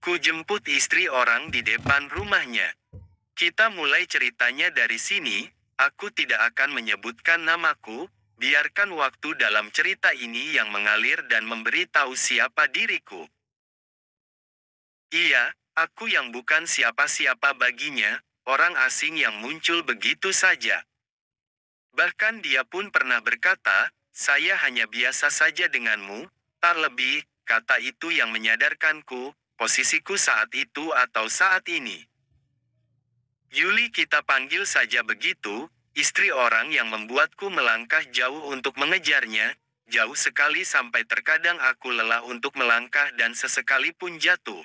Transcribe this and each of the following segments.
Ku jemput istri orang di depan rumahnya. Kita mulai ceritanya dari sini. Aku tidak akan menyebutkan namaku. Biarkan waktu dalam cerita ini yang mengalir dan memberi tahu siapa diriku. Iya, aku yang bukan siapa-siapa baginya, orang asing yang muncul begitu saja. Bahkan dia pun pernah berkata, saya hanya biasa saja denganmu, tak lebih, kata itu yang menyadarkanku, posisiku saat itu atau saat ini. Yuli, kita panggil saja begitu, istri orang yang membuatku melangkah jauh untuk mengejarnya, jauh sekali sampai terkadang aku lelah untuk melangkah dan sesekali pun jatuh.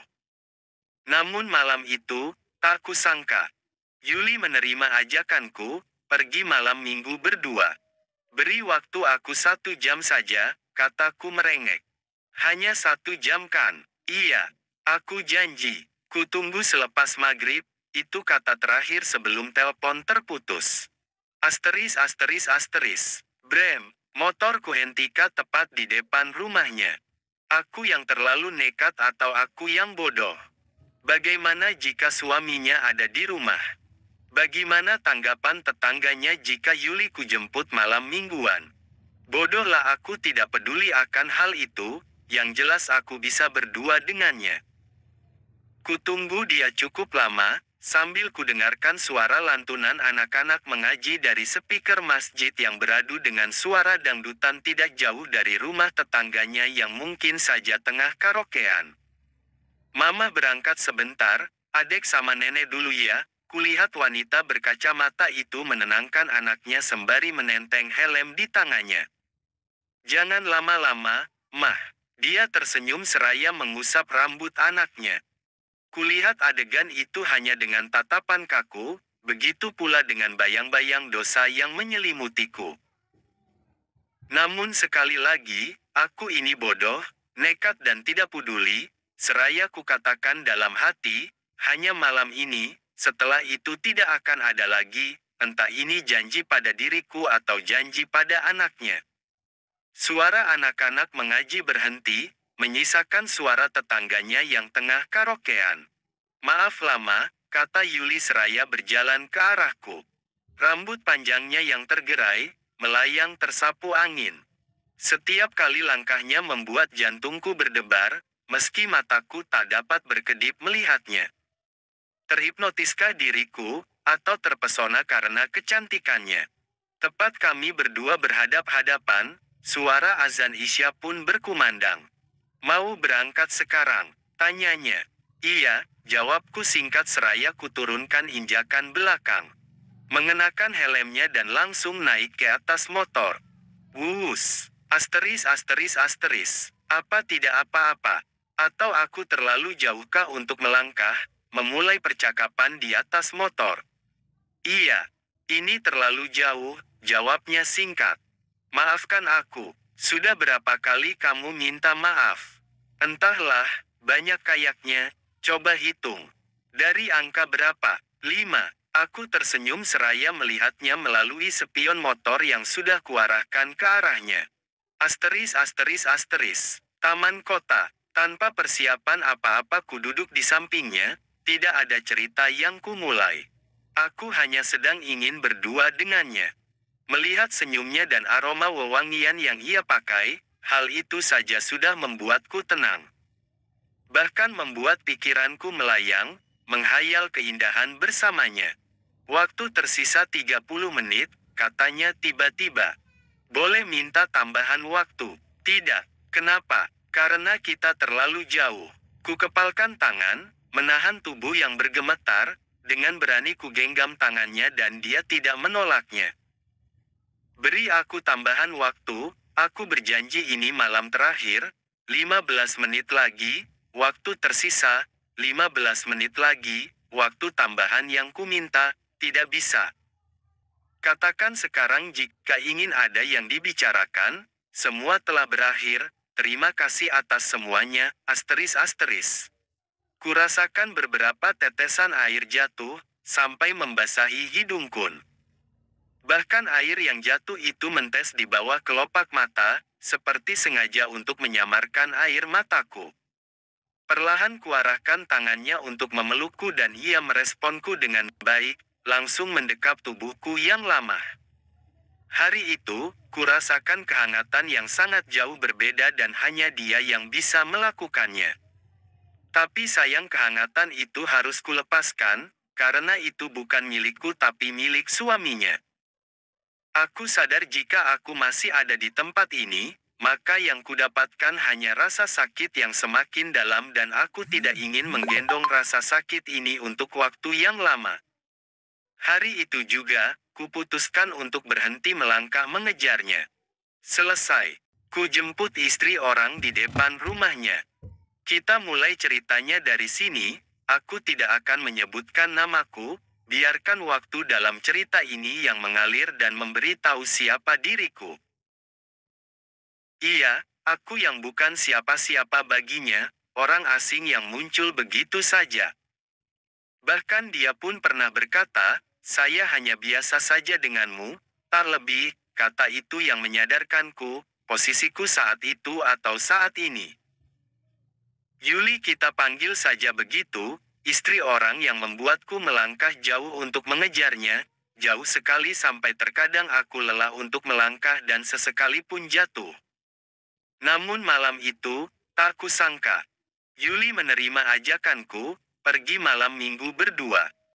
Namun malam itu, tak kusangka. Yuli menerima ajakanku, pergi malam minggu berdua. Beri waktu aku 1 jam saja, kataku merengek. Hanya 1 jam kan? Iya, aku janji. Kutunggu selepas maghrib, itu kata terakhir sebelum telepon terputus. Asteris asteris asteris. Brem, motor kuhentika tepat di depan rumahnya. Aku yang terlalu nekat atau aku yang bodoh? Bagaimana jika suaminya ada di rumah? Bagaimana tanggapan tetangganya jika Yuli kujemput malam mingguan? Bodohlah, aku tidak peduli akan hal itu, yang jelas aku bisa berdua dengannya. Kutunggu dia cukup lama, sambil kudengarkan suara lantunan anak-anak mengaji dari speaker masjid yang beradu dengan suara dangdutan tidak jauh dari rumah tetangganya yang mungkin saja tengah karaokean. Mama berangkat sebentar, adek sama nenek dulu ya. Kulihat wanita berkacamata itu menenangkan anaknya sembari menenteng helm di tangannya. Jangan lama-lama, Mah. Dia tersenyum seraya mengusap rambut anaknya. Kulihat adegan itu hanya dengan tatapan kaku, begitu pula dengan bayang-bayang dosa yang menyelimutiku. Namun sekali lagi, aku ini bodoh, nekat dan tidak peduli, seraya kukatakan dalam hati, hanya malam ini, setelah itu tidak akan ada lagi, entah ini janji pada diriku atau janji pada anaknya. Suara anak-anak mengaji berhenti, menyisakan suara tetangganya yang tengah karaokean. Maaf lama, kata Yuli seraya berjalan ke arahku. Rambut panjangnya yang tergerai, melayang tersapu angin. Setiap kali langkahnya membuat jantungku berdebar, meski mataku tak dapat berkedip melihatnya. Terhipnotiskah diriku, atau terpesona karena kecantikannya? Tepat kami berdua berhadap-hadapan, suara azan Isya pun berkumandang. Mau berangkat sekarang? Tanyanya. Iya, jawabku singkat seraya kuturunkan injakan belakang. Mengenakan helmnya dan langsung naik ke atas motor. Wus, asteris asteris asteris. Apa tidak apa-apa? Atau aku terlalu jauhkah untuk melangkah, memulai percakapan di atas motor? Iya, ini terlalu jauh, jawabnya singkat. Maafkan aku, sudah berapa kali kamu minta maaf? Entahlah, banyak kayaknya, coba hitung. Dari angka berapa? 5. Aku tersenyum seraya melihatnya melalui spion motor yang sudah kuarahkan ke arahnya. Asteris asteris asteris. Taman kota. Tanpa persiapan apa-apa ku duduk di sampingnya, tidak ada cerita yang kumulai. Aku hanya sedang ingin berdua dengannya. Melihat senyumnya dan aroma wewangian yang ia pakai, hal itu saja sudah membuatku tenang. Bahkan membuat pikiranku melayang, menghayal keindahan bersamanya. Waktu tersisa 30 menit, katanya tiba-tiba. Boleh minta tambahan waktu? Tidak. Kenapa? Karena kita terlalu jauh. Ku kepalkan tangan, menahan tubuh yang bergemetar, dengan berani ku genggam tangannya dan dia tidak menolaknya. Beri aku tambahan waktu, aku berjanji ini malam terakhir, 15 menit lagi, waktu tersisa, 15 menit lagi, waktu tambahan yang ku minta, tidak bisa. Katakan sekarang jika ingin ada yang dibicarakan, semua telah berakhir, terima kasih atas semuanya, asteris asteris. Kurasakan beberapa tetesan air jatuh, sampai membasahi hidungku. Bahkan air yang jatuh itu menetes di bawah kelopak mata, seperti sengaja untuk menyamarkan air mataku. Perlahan kuarahkan tangannya untuk memelukku dan ia meresponku dengan baik, langsung mendekap tubuhku yang lama. Hari itu, kurasakan kehangatan yang sangat jauh berbeda dan hanya dia yang bisa melakukannya. Tapi sayang kehangatan itu harus kulepaskan, karena itu bukan milikku tapi milik suaminya. Aku sadar jika aku masih ada di tempat ini, maka yang kudapatkan hanya rasa sakit yang semakin dalam dan aku tidak ingin menggendong rasa sakit ini untuk waktu yang lama. Hari itu juga, kuputuskan untuk berhenti melangkah mengejarnya. Selesai. Ku jemput istri orang di depan rumahnya. Kita mulai ceritanya dari sini, aku tidak akan menyebutkan namaku, biarkan waktu dalam cerita ini yang mengalir dan memberitahu siapa diriku. Iya, aku yang bukan siapa-siapa baginya, orang asing yang muncul begitu saja. Bahkan dia pun pernah berkata, saya hanya biasa saja denganmu, tak lebih, kata itu yang menyadarkanku, posisiku saat itu atau saat ini. Yuli kita panggil saja begitu, istri orang yang membuatku melangkah jauh untuk mengejarnya, jauh sekali sampai terkadang aku lelah untuk melangkah dan sesekali pun jatuh. Namun malam itu, tak kusangka. Yuli menerima ajakanku, pergi malam minggu berdua.